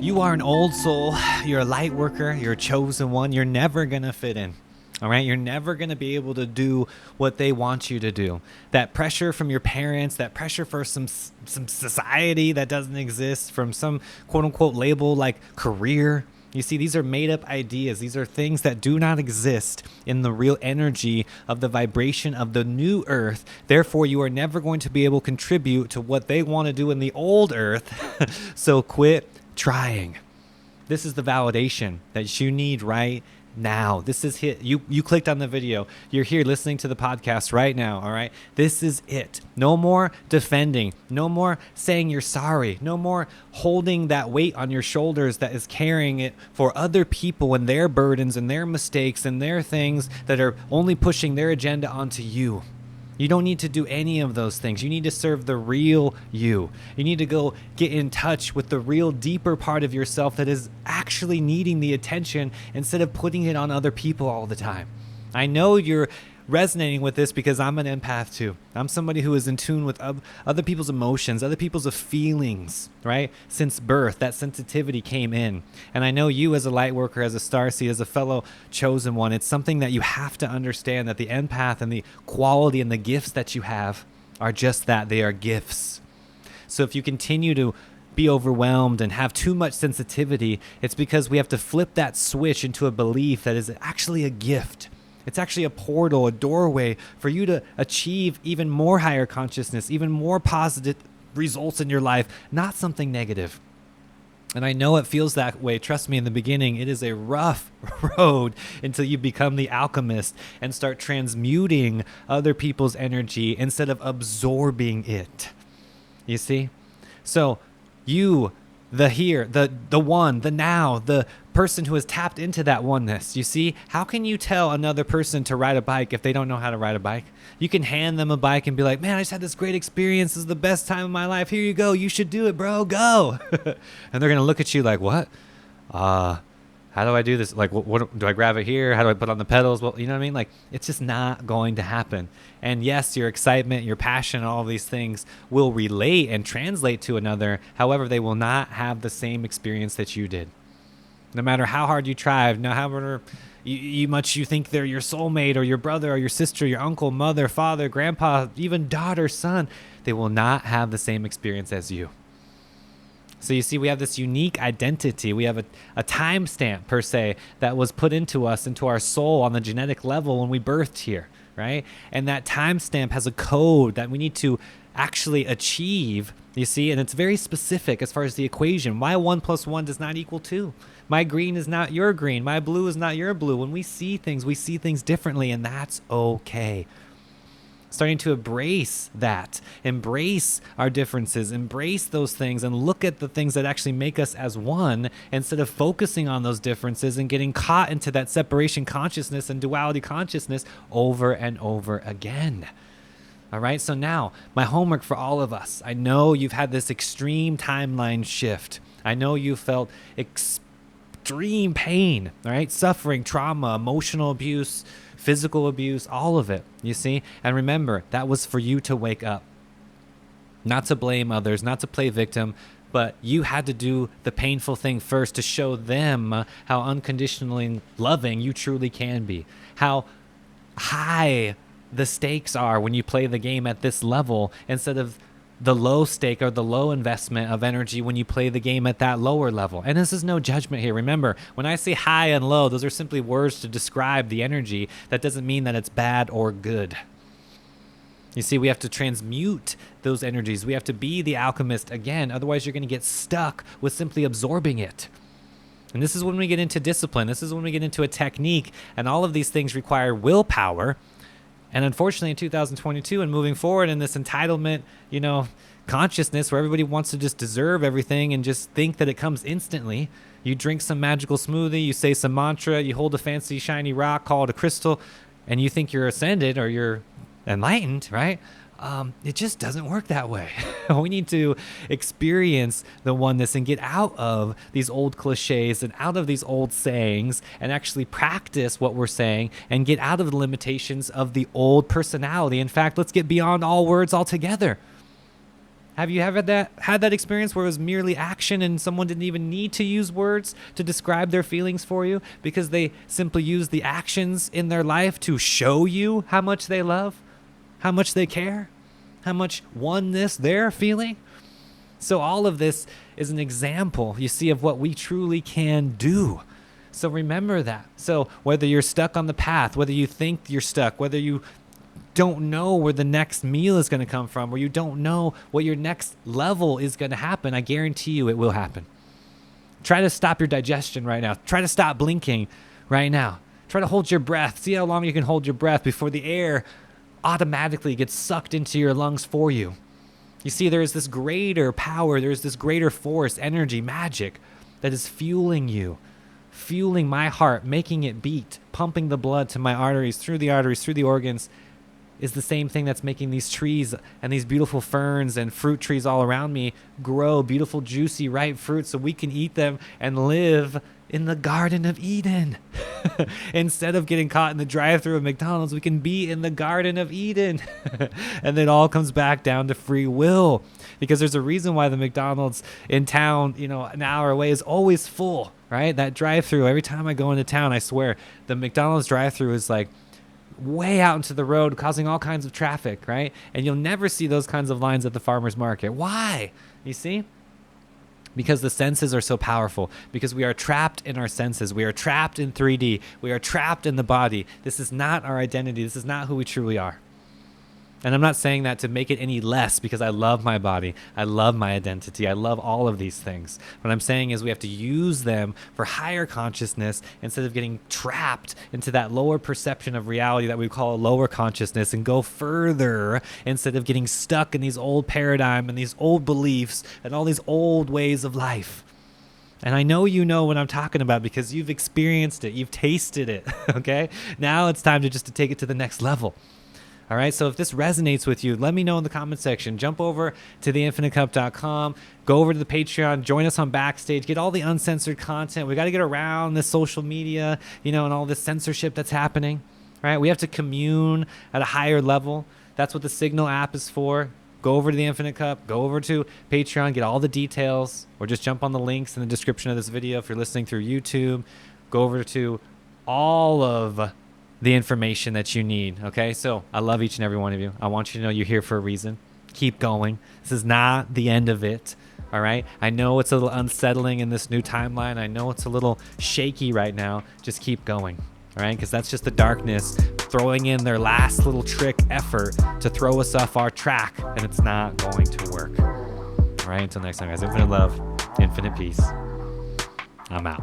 You are an old soul. You're a light worker. You're a chosen one. You're never going to fit in. All right. You're never going to be able to do what they want you to do. That pressure from your parents, that pressure for some society that doesn't exist, from some quote unquote label like career. You see, these are made up ideas. These are things that do not exist in the real energy of the vibration of the new earth. Therefore, you are never going to be able to contribute to what they want to do in the old earth. So quit trying. This is the validation that you need right now. This is it. You clicked on the video. You're here listening to the podcast right now. All right. This is it. No more defending. No more saying you're sorry. No more holding that weight on your shoulders that is carrying it for other people and their burdens and their mistakes and their things that are only pushing their agenda onto you. You don't need to do any of those things. You need to serve the real you. You need to go get in touch with the real deeper part of yourself that is actually needing the attention instead of putting it on other people all the time. I know you're resonating with this because I'm an empath too. I'm somebody who is in tune with other people's emotions, other people's feelings, right? Since birth, that sensitivity came in. And I know you as a light worker, as a starseed, as a fellow chosen one, it's something that you have to understand, that the empath and the quality and the gifts that you have are just that. They are gifts. So if you continue to be overwhelmed and have too much sensitivity, it's because we have to flip that switch into a belief that is actually a gift. It's actually a portal, a doorway for you to achieve even more higher consciousness, even more positive results in your life, not something negative. And I know it feels that way. Trust me, in the beginning, it is a rough road until you become the alchemist and start transmuting other people's energy instead of absorbing it. You see? So you, the here, the one, the now, the person who has tapped into that oneness. You see, how can you tell another person to ride a bike if they don't know how to ride a bike? You can hand them a bike and be like, man, I just had this great experience. This is the best time of my life. Here you go. You should do it, bro. Go. And they're going to look at you like, what? How do I do this? Like, what do I grab it here? How do I put on the pedals? Well, you know what I mean? Like, it's just not going to happen. And yes, your excitement, your passion, all of these things will relate and translate to another. However, they will not have the same experience that you did. No matter how hard you try, no however much you think they're your soulmate or your brother or your sister, your uncle, mother, father, grandpa, even daughter, son, they will not have the same experience as you. So you see, we have this unique identity. We have a timestamp, per se, that was put into us, into our soul on the genetic level when we birthed here, right? And that timestamp has a code that we need to actually achieve, you see, and it's very specific as far as the equation. My 1 + 1 does not equal 2. My green is not your green. My blue is not your blue. When we see things differently, and that's okay. Starting to embrace that, embrace our differences, embrace those things, and look at the things that actually make us as one instead of focusing on those differences and getting caught into that separation consciousness and duality consciousness over and over again. All right, so now my homework for all of us. I know you've had this extreme timeline shift. I know you felt extreme pain, all right, suffering, trauma, emotional abuse, physical abuse, all of it, you see? And remember, that was for you to wake up. Not to blame others, not to play victim, but you had to do the painful thing first to show them how unconditionally loving you truly can be. How high the stakes are when you play the game at this level instead of the low stake or the low investment of energy when you play the game at that lower level. And this is no judgment here. Remember, when I say high and low, those are simply words to describe the energy. That doesn't mean that it's bad or good. You see, we have to transmute those energies. We have to be the alchemist again. Otherwise, you're going to get stuck with simply absorbing it. And this is when we get into discipline. This is when we get into a technique. And all of these things require willpower. And unfortunately, in 2022 and moving forward in this entitlement, consciousness where everybody wants to just deserve everything and just think that it comes instantly. You drink some magical smoothie, you say some mantra, you hold a fancy shiny rock, call it a crystal, and you think you're ascended or you're enlightened, right? It just doesn't work that way. We need to experience the oneness and get out of these old cliches and out of these old sayings and actually practice what we're saying and get out of the limitations of the old personality. In fact, let's get beyond all words altogether. Have you ever had that experience where it was merely action and someone didn't even need to use words to describe their feelings for you because they simply used the actions in their life to show you how much they love, how much they care, how much oneness they're feeling? So all of this is an example, you see, of what we truly can do. So remember that. So whether you're stuck on the path, whether you think you're stuck, whether you don't know where the next meal is going to come from, or you don't know what your next level is going to happen, I guarantee you it will happen. Try to stop your digestion right now. Try to stop blinking right now. Try to hold your breath. See how long you can hold your breath before the air automatically gets sucked into your lungs for you. You see, there is this greater power, there is this greater force, energy, magic that is fueling you, fueling my heart, making it beat, pumping the blood to my arteries, through the organs, is the same thing that's making these trees and these beautiful ferns and fruit trees all around me grow beautiful, juicy, ripe fruit so we can eat them and live in the Garden of Eden. Instead of getting caught in the drive-thru of McDonald's, we can be in the Garden of Eden. And it all comes back down to free will, because there's a reason why the McDonald's in town, an hour away is always full, right? That drive-thru, every time I go into town, I swear, the McDonald's drive-thru is like way out into the road, causing all kinds of traffic, right? And you'll never see those kinds of lines at the farmer's market. Why? You see? Because the senses are so powerful, because we are trapped in our senses. We are trapped in 3D. We are trapped in the body. This is not our identity. This is not who we truly are. And I'm not saying that to make it any less, because I love my body. I love my identity. I love all of these things. What I'm saying is we have to use them for higher consciousness instead of getting trapped into that lower perception of reality that we call a lower consciousness, and go further instead of getting stuck in these old paradigm and these old beliefs and all these old ways of life. And I know you know what I'm talking about because you've experienced it. You've tasted it, okay? Now it's time to take it to the next level. All right, so if this resonates with you, let me know in the comment section. Jump over to theinfinitecup.com, go over to the Patreon, join us on Backstage, get all the uncensored content. We got to get around this social media, and all this censorship that's happening, right? We have to commune at a higher level. That's what the Signal app is for. Go over to the Infinite Cup, go over to Patreon, get all the details, or just jump on the links in the description of this video if you're listening through YouTube. Go over to all of the information that you need. Okay, so I love each and every one of you. I want you to know you're here for a reason. Keep going. This is not the end of it. All right, I know it's a little unsettling in this new timeline. I know it's a little shaky right now. Just keep going. All right, because that's just the darkness throwing in their last little trick effort to throw us off our track, and it's not going to work. All right, until next time, guys. Infinite love, infinite peace. I'm out.